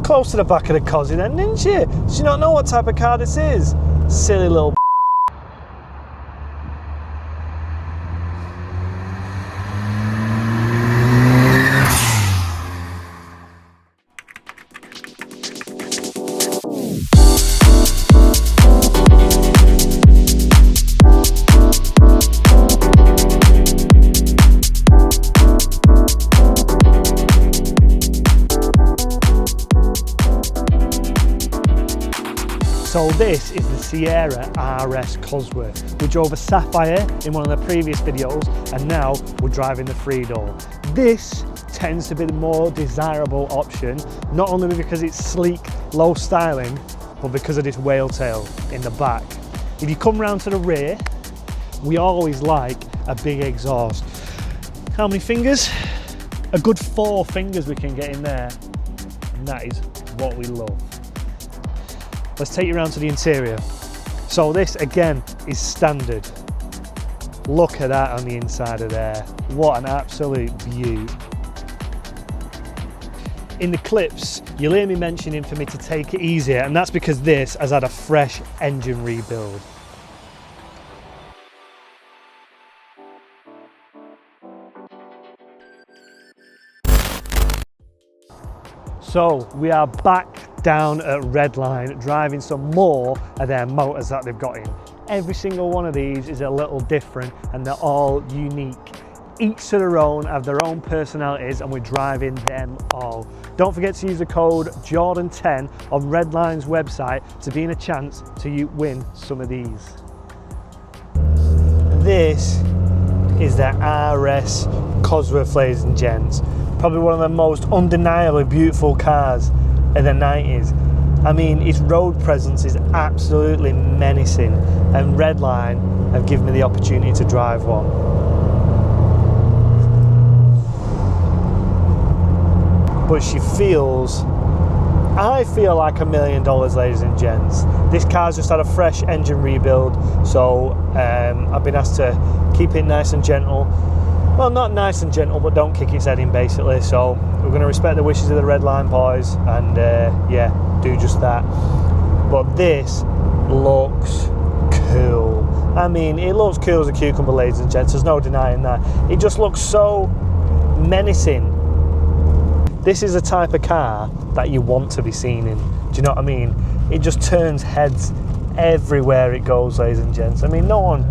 close to the back of the Cosy then, didn't you? Did you not know what type of car this is? Silly little So this is the Sierra RS Cosworth. We drove a Sapphire in one of the previous videos, and now we're driving the 3-door. This tends to be the more desirable option, not only because it's sleek, low styling, but because of this whale tail in the back. If you come round to the rear, we always like a big exhaust. How many fingers? A good 4 fingers we can get in there, and that is what we love. Let's take you around to the interior. So this again is standard. Look at that on the inside of there. What an absolute beaut. In the clips, you'll hear me mentioning for me to take it easier, and that's because this has had a fresh engine rebuild. So we are back down at Redline, driving some more of their motors that they've got in. Every single one of these is a little different and they're all unique. Each to their own, have their own personalities, and we're driving them all. Don't forget to use the code Jordan10 on Redline's website to be in a chance to win some of these. This is the RS Cosworth, ladies and gents. Probably one of the most undeniably beautiful cars in the 90s. I mean, its road presence is absolutely menacing, and Redline have given me the opportunity to drive one. But she feels, I feel like $1 million, ladies and gents. This car's just had a fresh engine rebuild, so I've been asked to keep it nice and gentle. Well, not nice and gentle, but don't kick its head in, basically. So we're going to respect the wishes of the Redline boys and yeah, do just that. But this looks cool. I mean, it looks cool as a cucumber, ladies and gents. There's no denying that. It just looks so menacing. This is a type of car that you want to be seen in. Do you know what I mean? It just turns heads everywhere it goes, ladies and gents. I mean, no one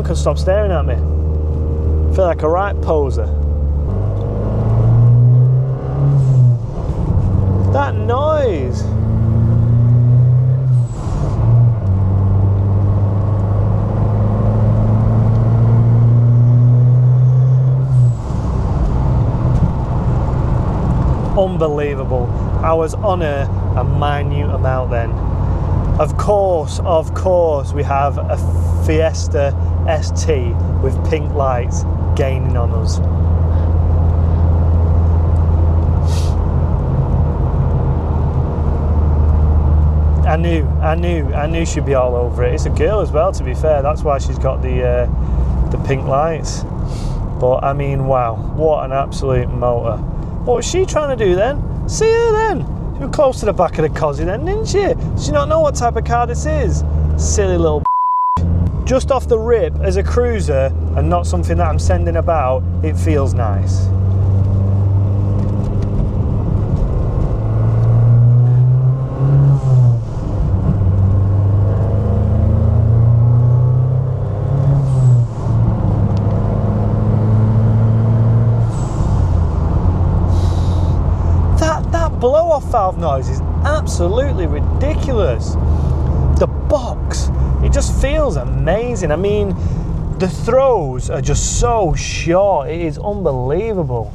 can stop staring at me. I feel like a right poser. That noise! Unbelievable. I was on a minute amount then. Of course, we have a Fiesta ST with pink lights gaining on us. I knew she'd be all over it. It's a girl as well, to be fair. That's why she's got the pink lights. But I mean, wow, what an absolute motor. What was she trying to do then? See her then. You were close to the back of the Cosy then, didn't you? Did you not know what type of car this is? Silly little Just off the rip, as a cruiser and not something that I'm sending about, it feels nice. That blow-off valve noise is absolutely ridiculous. The box, it just feels amazing. I mean, the throws are just so short. It is unbelievable.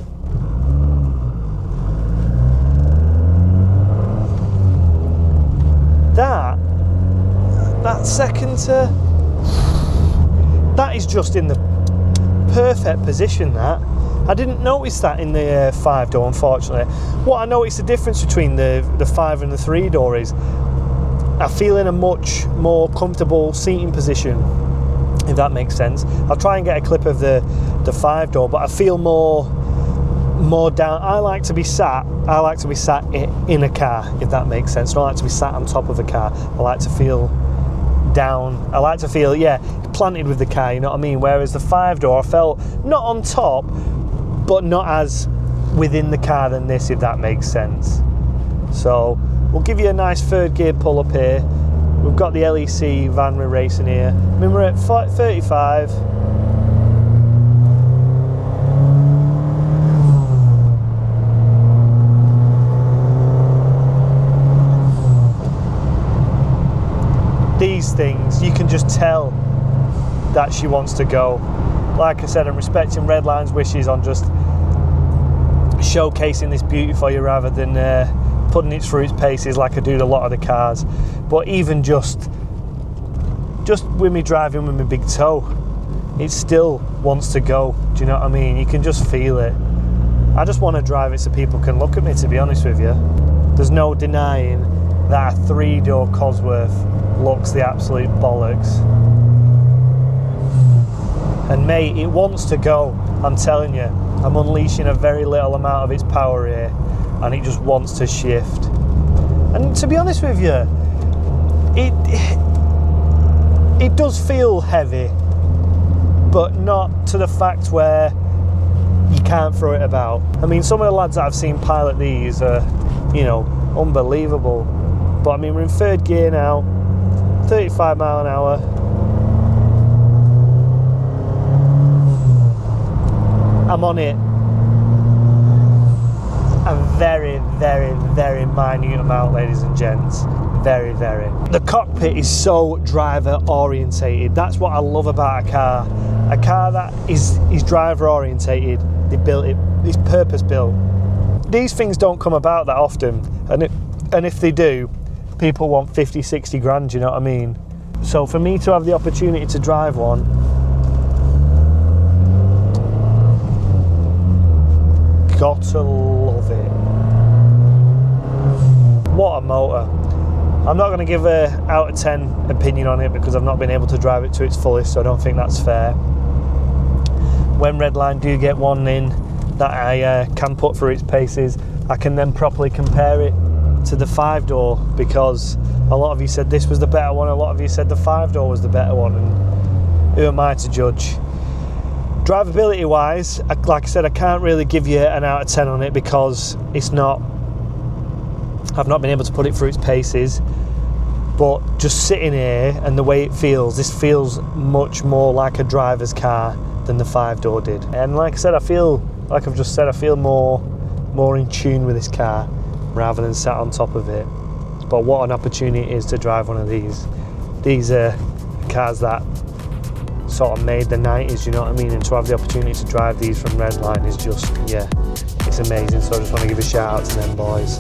That second to, that is just in the perfect position, that. I didn't notice that in the 5-door, unfortunately. What I noticed the difference between the 5 and the 3-door is I feel in a much more comfortable seating position, if that makes sense. I'll try and get a clip of the 5-door, but I feel more more down. I like to be sat in a car, if that makes sense. I don't like to be sat on top of a car. I like to feel down. I like to feel, planted with the car, you know what I mean? Whereas the 5-door, I felt not on top, but not as within the car than this, if that makes sense. So we'll give you a nice third gear pull up here. We've got the LEC van we're racing here. I mean, we're at 35. These things, you can just tell that she wants to go. Like I said, I'm respecting Redline's wishes on just showcasing this beauty for you rather than putting it through its paces like I do to a lot of the cars. But even just with me driving with my big toe, it still wants to go. Do you know what I mean? You can just feel it. I just want to drive it so people can look at me, to be honest with you. There's no denying that a 3-door Cosworth looks the absolute bollocks. And mate, it wants to go. I'm telling you, I'm unleashing a very little amount of its power here, and it just wants to shift. And to be honest with you, it does feel heavy, but not to the fact where you can't throw it about. I mean, some of the lads that I've seen pilot these are, unbelievable. But I mean, we're in third gear now, 35 mile an hour. I'm on it a very, very, very minute amount, ladies and gents. Very, very. The cockpit is so driver orientated. That's what I love about a car. A car that is driver orientated. They built it, it's purpose built. These things don't come about that often, and if they do, people want 50, 60 grand, you know what I mean? So for me to have the opportunity to drive one, got to love it. What a motor. I'm not going to give a out of 10 opinion on it because I've not been able to drive it to its fullest, so I don't think that's fair. When Redline do get one in that I can put through its paces, I can then properly compare it to the 5-door, because a lot of you said this was the better one, a lot of you said the 5-door was the better one, and who am I to judge? Drivability wise, like I said, I can't really give you an out of 10 on it because I've not been able to put it through its paces. But just sitting here and the way it feels, this feels much more like a driver's car than the 5-door did. And like I said, I feel more in tune with this car rather than sat on top of it. But what an opportunity it is to drive one of these. These are cars that sort of made the 90s, you know what I mean? And to have the opportunity to drive these from Redline is just, it's amazing. So I just want to give a shout out to them boys.